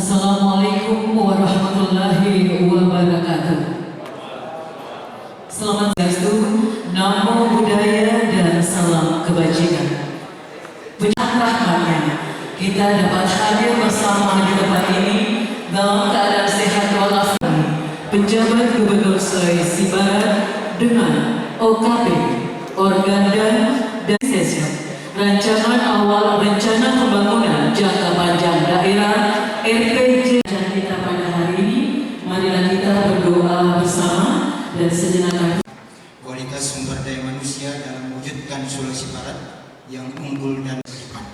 Assalamualaikum warahmatullahi wabarakatuh. Selamat Swastiastu, Namo Buddhaya dan salam kebajikan. Pujian rahmatnya kita dapat hadir bersama di tempat ini dalam keadaan sehat walafiat. Penjabat Gubernur Sulawesi Barat dengan OKP, Organda dan Sesio. Rancangan awal rencana pembangunan jangka panjang daerah RPG kita pada hari ini. Marilah kita berdoa bersama dan sejenak. Kualitas sumber daya manusia dalam mewujudkan Sulawesi Barat yang unggul dan berdepan.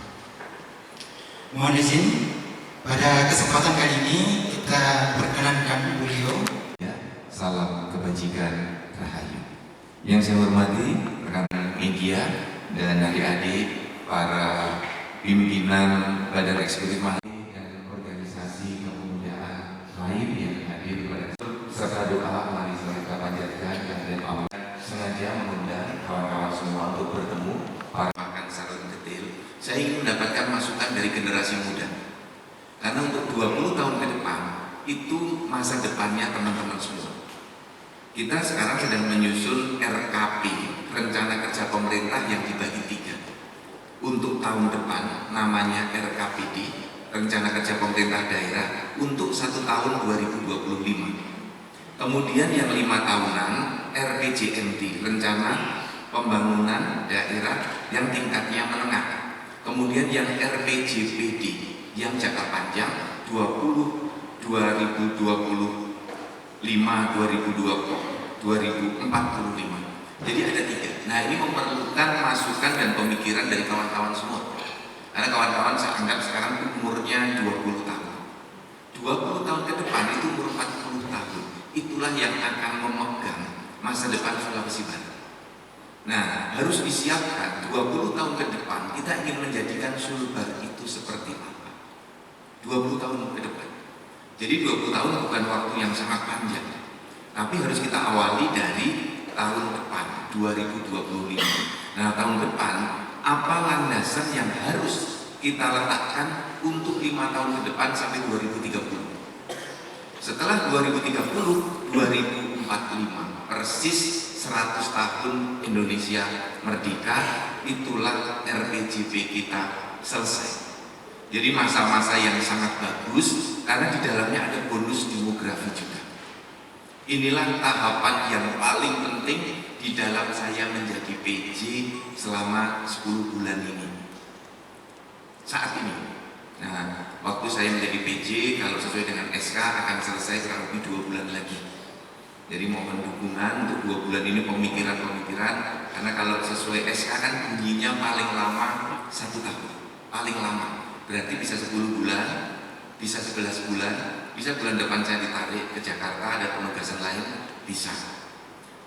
Mohon izin, pada kesempatan kali ini kita perkenankan beliau. Salam kebajikan rahayu. Yang saya hormati rekan media dan adik-adik para pimpinan Badan Eksekutif Mahasiswa dan organisasi kepemudaan lain yang hadir pada serta doa mari kita panjatkan dan amal. Sengaja mengundang kawan-kawan semua untuk bertemu para makan secara detail. Saya ingin mendapatkan masukan dari generasi muda. Karena untuk 20 tahun ke depan itu masa depannya teman-teman semua. Kita sekarang sedang menyusun RKP, rencana kerja pemerintah yang dibagi 3. Untuk tahun depan namanya RKPD, rencana kerja pemerintah daerah untuk 1 tahun 2025. Kemudian yang 5 tahunan RPJMD, rencana pembangunan daerah yang tingkatnya menengah. Kemudian yang RPJPD yang jangka panjang 2025 2045. Jadi ada 3. Nah, ini memerlukan masukan dan pemikiran dari kawan-kawan semua. Karena kawan-kawan saya anggap sekarang umurnya 20 tahun. 20 tahun ke depan itu umur 40 tahun. Itulah yang akan memegang masa depan Sulawesi Barat. Nah, harus disiapkan 20 tahun ke depan kita ingin menjadikan Sulbar itu seperti apa. 20 tahun ke depan. Jadi 20 tahun bukan waktu yang sangat panjang, tapi harus kita awali dari tahun depan 2025. Nah, tahun depan apa landasan yang harus kita letakkan untuk 5 tahun ke depan sampai 2030. Setelah 2030, 2045, persis 100 tahun Indonesia merdeka, itulah RPJP kita selesai. Jadi masa-masa yang sangat bagus karena di dalamnya ada bonus demografi juga. Inilah tahapan yang paling penting di dalam saya menjadi PJ selama 10 bulan ini. Saat ini. Nah, waktu saya menjadi PJ kalau sesuai dengan SK akan selesai kurang lebih 2 bulan lagi. Jadi mohon dukungan untuk 2 bulan ini pemikiran-pemikiran, karena kalau sesuai SK kan bunyinya paling lama 1 tahun. Paling lama. Berarti bisa 10 bulan, bisa 11 bulan, bisa bulan depan saya ditarik ke Jakarta, ada penugasan lain, bisa.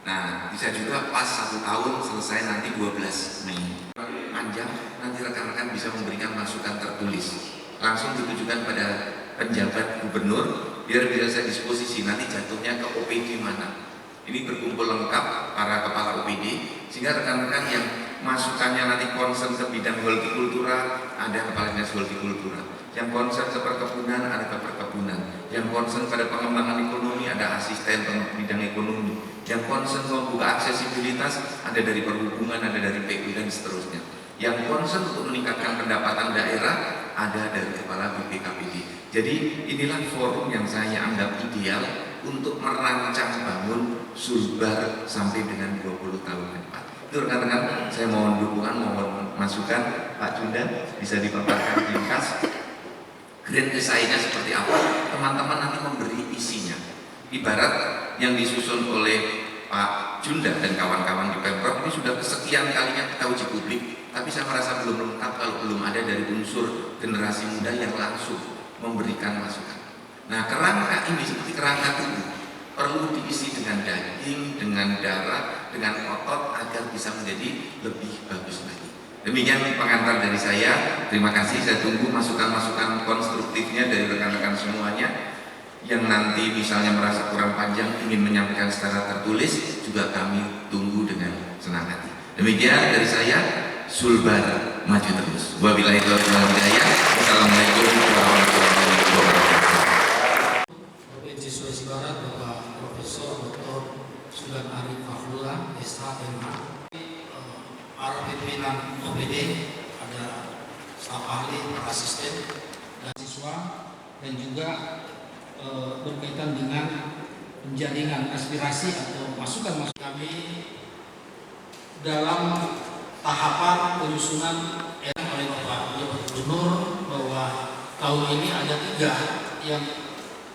Nah, bisa juga pas 1 tahun selesai nanti 12 Mei. Panjang, nanti rekan-rekan bisa memberikan masukan tertulis. Langsung ditujukan pada penjabat gubernur, biar bisa saya disposisi, nanti jatuhnya ke OPD mana. Ini berkumpul lengkap para kepala OPD, sehingga rekan-rekan yang masukannya nanti concern ke bidang hortikultura, ada kepala dinas hortikultura. Yang concern ke perkebunan, ada ke perkebunan. Yang concern pada pengembangan ekonomi, ada asisten bidang ekonomi. Yang concern membuka aksesibilitas, ada dari perhubungan, ada dari PU dan seterusnya. Yang concern untuk meningkatkan pendapatan daerah, ada dari kepala BPKPD. Jadi inilah forum yang saya anggap ideal untuk merancang bangun Sulbar sampai dengan 20 tahun ke depan. Itu rekan-rekan, saya mohon dukungan, mohon masukan. Pak Junda bisa dipaparkan ringkas grand desainnya seperti apa, teman-teman nanti memberi isinya. Ibarat yang disusun oleh Pak Junda dan kawan-kawan di Pemprov ini sudah kesekian kalinya kita uji publik, tapi saya merasa belum lengkap kalau belum ada dari unsur generasi muda yang langsung memberikan masukan. Nah, kerangka ini seperti kerangka tubuh perlu diisi dengan daging, dengan darah, dengan otot agar bisa menjadi lebih bagus lagi. Demikian pengantar dari saya. Terima kasih. Saya tunggu masukan-masukan konstruktifnya dari rekan-rekan semuanya. Yang nanti misalnya merasa kurang panjang ingin menyampaikan secara tertulis, juga kami tunggu dengan senang hati. Demikian dari saya. Sulbar maju terus. Wabillahi taufiq wal hidayah. Wassalamualaikum warahmatullahi wabarakatuh. pimpinan OPD, ada staf ahli, para asisten, dan siswa, dan juga berkaitan dengan penjaringan aspirasi atau masukan-masukan kami dalam tahapan penyusunan oleh Bapak Gubernur bahwa tahun ini ada 3 yang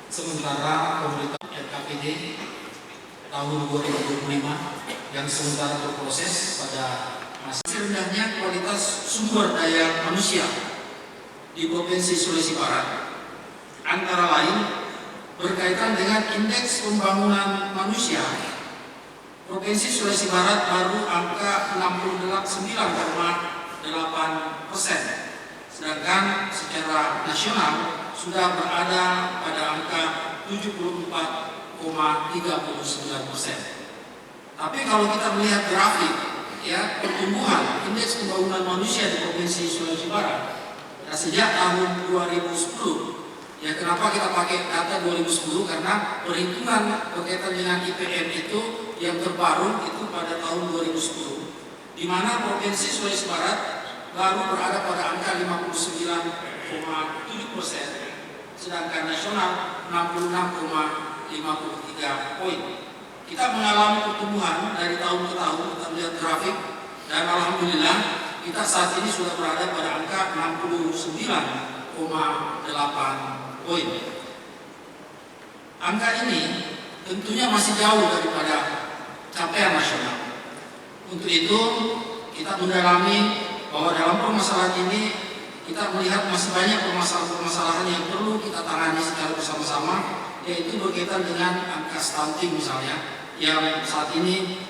sementara pemerintah RKPD tahun 2025 yang sementara berproses pada masa rendahnya kualitas sumber daya manusia di Provinsi Sulawesi Barat, antara lain berkaitan dengan indeks pembangunan manusia. Provinsi Sulawesi Barat baru angka 69,8%, sedangkan secara nasional sudah berada pada angka 74,39%. Tapi kalau kita melihat grafik, ya, pertumbuhan indeks pembangunan manusia di Provinsi Sulawesi Barat sejak tahun 2010. Ya, kenapa kita pakai data 2010? Karena perhitungan berkaitan dengan IPM itu yang terbaru itu pada tahun 2010, di mana Provinsi Sulawesi Barat baru berada pada angka 59,7%, sedangkan nasional 66,53 poin. Kita mengalami pertumbuhan dari tahun ke tahun, kita melihat grafik, dan alhamdulillah kita saat ini sudah berada pada angka 69,8 poin. Angka ini tentunya masih jauh daripada capaian nasional. Untuk itu kita mendalami bahwa dalam permasalahan ini kita melihat masih banyak permasalahan-permasalahan yang perlu kita tangani secara bersama-sama, yaitu berkaitan dengan angka stunting misalnya, yang saat ini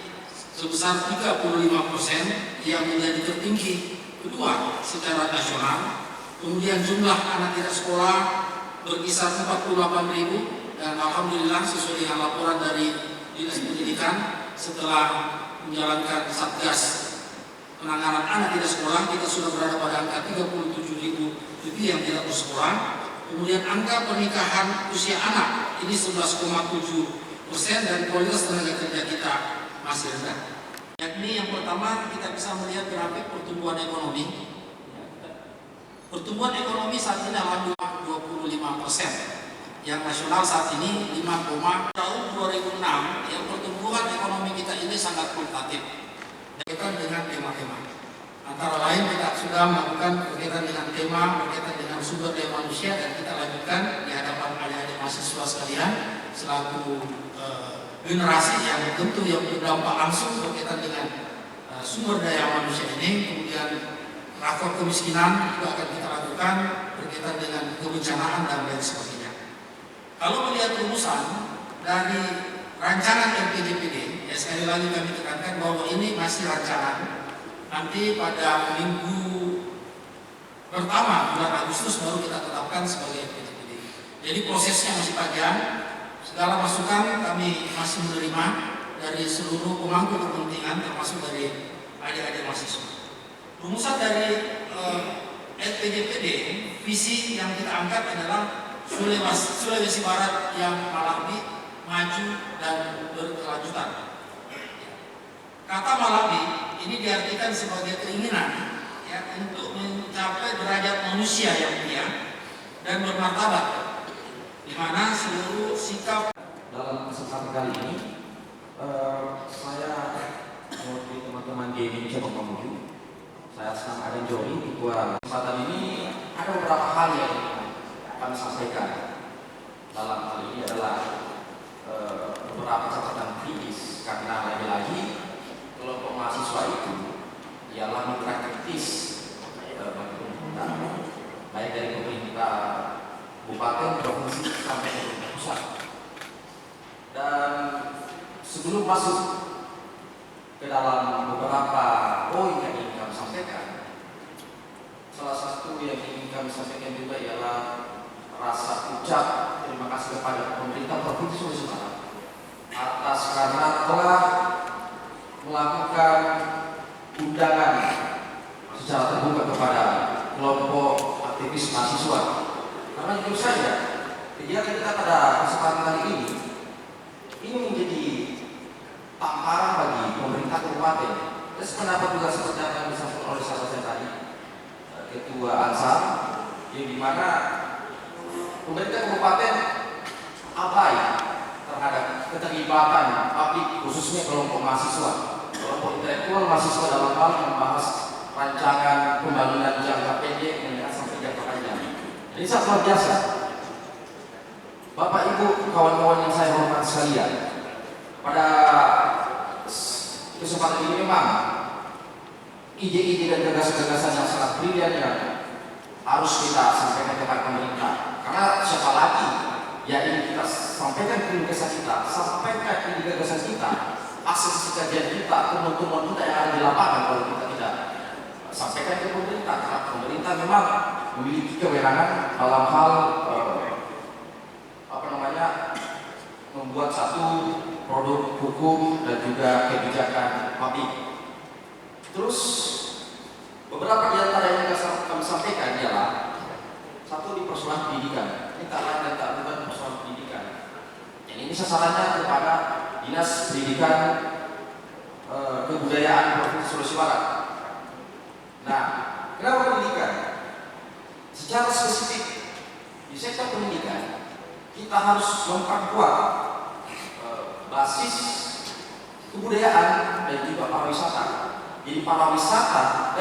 sebesar 35% yang menjadi tertinggi kedua secara nasional. Kemudian jumlah anak tidak sekolah berkisar 48.000, dan alhamdulillah sesuai dengan laporan dari Dinas Pendidikan setelah menjalankan Satgas penanganan anak tidak sekolah, kita sudah berada pada angka 37.000 lebih yang tidak bersekolah. Kemudian angka pernikahan usia anak ini 11,7%, dan kualitas tenaga kerja kita masih rendah. Yakni yang pertama, kita bisa melihat grafik pertumbuhan ekonomi. Pertumbuhan ekonomi saat ini alhamdulillah 25%. Yang nasional saat ini 5, tahun 2006 yang pertumbuhan ekonomi kita ini sangat kualitatif. Berkaitan dengan tema-tema. Antara lain kita sudah melakukan berkaitan dengan tema berkaitan dengan sumber daya manusia, dan kita lanjutkan di hadapan adik-adik mahasiswa sekalian selaku generasi yang tentu yang berdampak langsung berkaitan dengan sumber daya manusia ini. Kemudian rakor kemiskinan juga akan kita lakukan berkaitan dengan kebencanaan dan lain sebagainya. Kalau melihat rumusan dari rancangan RPJPD, ya sekali lagi kami tekankan bahwa ini masih rancangan. Nanti pada minggu pertama bulan Agustus baru kita tetapkan sebagai RPJPD. Jadi prosesnya masih panjang. Segala masukan kami masih menerima dari seluruh pemangku kepentingan, termasuk dari adik-adik mahasiswa. Rumusan dari RPJPD, visi yang kita angkat adalah Sulawesi Barat yang Malawi, maju dan berkelanjutan. Kata Malawi ini diartikan sebagai keinginan, ya, untuk mencapai derajat manusia yang mulia dan bermartabat, di mana seluruh sikap. Dalam kesempatan kali ini saya mewakili teman-teman di Indonesia Mamuju. Saya senang ada Joni ketua. Kesempatan ini ada beberapa hal yang kami sampaikan. Dalam hal ini adalah beberapa catatan kritis, karena lagi-lagi kelompok mahasiswa itu ialah mitra kritis bagi pemerintah, baik dari pemerintah kabupaten, provinsi sampai pemerintah pusat. Dan sebelum masuk ke dalam beberapa poin yang ingin kami sampaikan, salah satu yang ingin kami sampaikan juga ialah rasa ucap terima kasih kepada pemerintah Provinsi Sulawesi Barat atas karena telah melakukan undangan secara terbuka kepada kelompok aktivis mahasiswa. Karena tentu saja kegiatan kita pada kesempatan kali ini menjadi tamparan bagi pemerintah kabupaten Terus pendapat juga seperti apa yang disampaikan oleh sahabat saya tadi, Ketua Ansar, yang dimana pemerintah kabupaten abai terhadap keterlibatan publik, khususnya kelompok mahasiswa, kelompok intelektual mahasiswa dalam hal membahas rancangan pembangunan jangka pendek menengah sampai jangka panjang. Ini sangat luar biasa. Bapak Ibu, kawan-kawan yang saya hormati sekalian, pada kesempatan ini memang ide-ide dan gagasan-gagasan yang sangat brilian yang harus kita sampaikan kepada pemerintah. Karena siapa lagi ya ini kita sampaikan ke gagasan kita, sampaikan ke gagasan kita, akses kajian kita, temuan-temuan kita yang ada di lapangan kalau kita tidak sampaikan ke pemerintah. Karena pemerintah memang memiliki kewenangan dalam hal membuat satu produk hukum dan juga kebijakan publik. Terus beberapa di antara yang kami sampaikan ialah satu di persoalan pendidikan. Ini tak lain dan tak bukan persoalan pendidikan. Yang ini sasarannya kepada Dinas Pendidikan Kebudayaan Provinsi Sulawesi Barat. Nah, kenapa pendidikan? Secara spesifik di sektor pendidikan kita harus memperkuat basis kebudayaan dan juga pariwisata. Jadi pariwisata,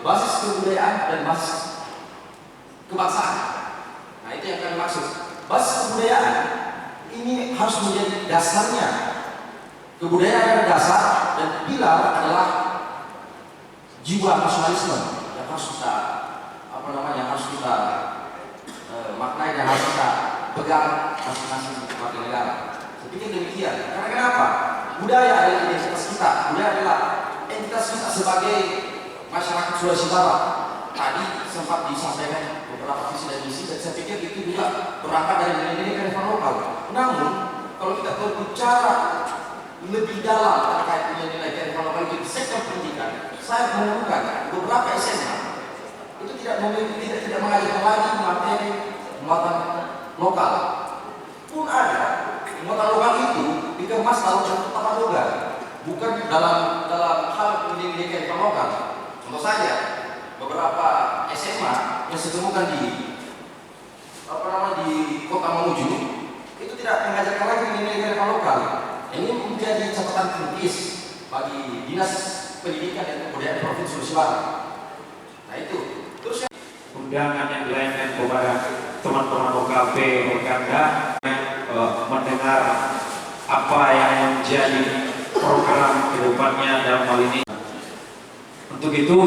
basis kebudayaan dan basis kebangsaan. Nah itu yang kami maksud. Basis kebudayaan ini harus menjadi dasarnya. Kebudayaan adalah dasar dan pilar adalah jiwa nasionalisme yang harus kita harus kita maknai dan harus kita pegang masing-masing warga negara. Saya pikir demikian. Karena kenapa? Budaya adalah identitas kita. Budaya adalah entitas kita sebagai masyarakat Sulawesi Barat. Tadi sempat disampaikan beberapa visi dan misi, dan saya pikir itu juga berangkat dari nilai-nilai kearifan lokal. Namun, kalau kita berbicara lebih dalam terkait nilai-nilai kearifan lokal itu di sektor pendidikan, saya menemukan beberapa SMA itu tidak mengajarkan lagi materi muatan lokal. Pun ada muatan lokal itu dikemas dalam bentuk tata boga, bukan dalam hal nilai-nilai kearifan lokal. Contoh saja, beberapa SMA yang saya temukan di Kota Mamuju itu tidak mengajarkan lagi nilai-nilai kearifan lokal. Ini menjadi catatan kritis bagi Dinas Pendidikan dan Kebudayaan Provinsi Sulawesi Barat. Nah itu. Terus undangan yang dilayankan kepada teman-teman OKP Organda mendengar apa yang menjadi program kedepannya dalam hal ini. Untuk itu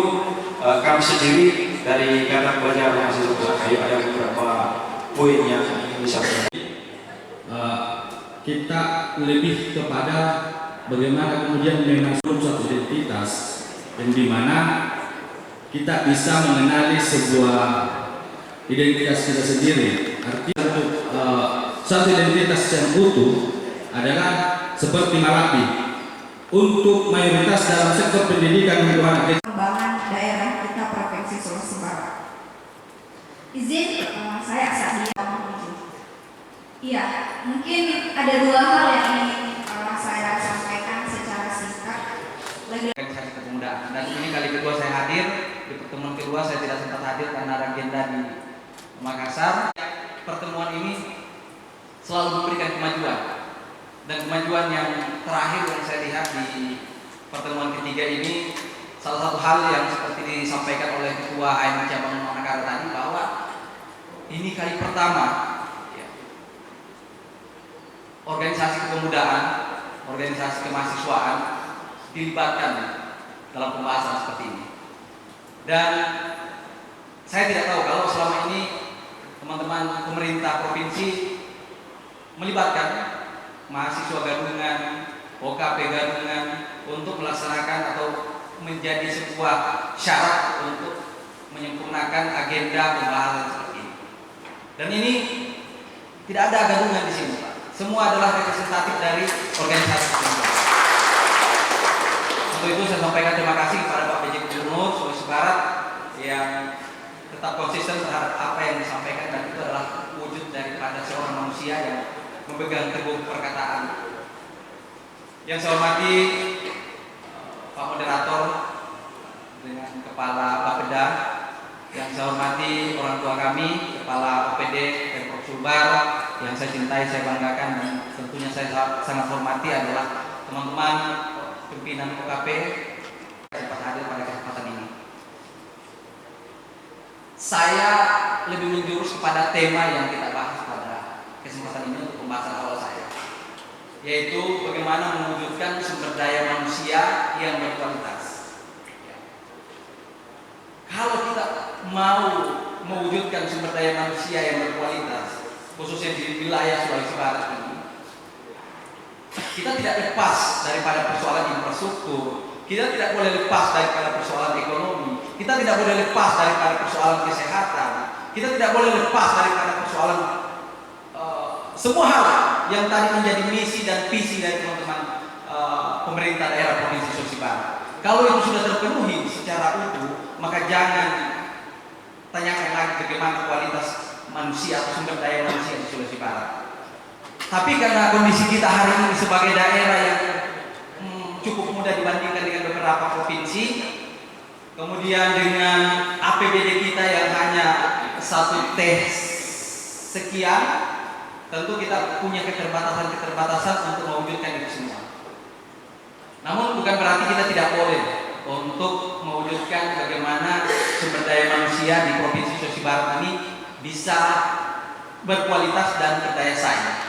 kami sendiri dari Kadang Belajar Mahasiswa ada beberapa poin yang ingin disampaikan. Kita lebih kepada bagaimana kemudian mengatur suatu identitas yang dimana kita bisa mengenali sebuah identitas kita sendiri. Artinya untuk satu identitas yang utuh adalah seperti Marapi. Untuk mayoritas dalam sektor pendidikan pengembangan daerah kita Provinsi Sulawesi Barat. Izin saya Sadia Mamuju. Iya, mungkin ada dua hal yang ingin saya sampaikan secara singkat. Organisasi kepemudaan, dan ini kali kedua saya hadir. Di pertemuan kedua saya tidak sempat hadir karena agenda di Makassar. Pertemuan ini selalu memberikan kemajuan, dan kemajuan yang terakhir yang saya lihat di pertemuan ketiga ini, salah satu hal yang seperti disampaikan oleh Ketua AMK Cabang Manakara tadi, bahwa ini kali pertama ya, organisasi kepemudaan, organisasi kemahasiswaan dilibatkan dalam pembahasan seperti ini. Dan saya tidak tahu kalau selama ini teman-teman pemerintah provinsi melibatkan mahasiswa gadungan, OKP gadungan untuk melaksanakan atau menjadi sebuah syarat untuk menyempurnakan agenda pembahasan seperti ini. Dan ini tidak ada gadungan di sini, Pak. Semua adalah representatif dari organisasi tersebut. Untuk itu saya sampaikan terima kasih kepada Pak PJ Gubernur Sulawesi Barat yang tetap konsisten terhadap apa yang disampaikan, dan itu adalah wujud daripada seorang manusia yang memegang teguh perkataan. Yang saya hormati Pak Moderator, dengan Kepala Bapeda, yang saya hormati orang tua kami, Kepala OPD Pemprov Sulbar, yang saya cintai, saya banggakan, dan tentunya saya sangat hormati adalah teman-teman pimpinan OKP dapat hadir pada kesempatan ini. Saya lebih menjurus kepada tema yang kita bahas pada kesempatan ini untuk pembahasan awal saya, yaitu bagaimana mewujudkan sumber daya manusia yang berkualitas. Kalau kita mau mewujudkan sumber daya manusia yang berkualitas, khususnya di wilayah Sulawesi Barat ini, kita tidak lepas daripada persoalan infrastruktur, kita tidak boleh lepas daripada persoalan ekonomi, kita tidak boleh lepas daripada persoalan kesehatan, kita tidak boleh lepas daripada persoalan semua hal yang tadi menjadi misi dan visi dari teman-teman pemerintah daerah Provinsi Sulawesi Barat. Kalau itu sudah terpenuhi secara utuh, maka jangan tanyakan lagi bagaimana kualitas manusia atau sumber daya manusia di Sulawesi Barat. Tapi karena kondisi kita hari ini sebagai daerah yang cukup mudah dibandingkan dengan beberapa provinsi, kemudian dengan APBD kita yang hanya 1 T sekian, tentu kita punya keterbatasan untuk mewujudkan itu semua. Namun bukan berarti kita tidak boleh untuk mewujudkan bagaimana sumber daya manusia di Provinsi Sulawesi Barat ini bisa berkualitas dan berdaya saing.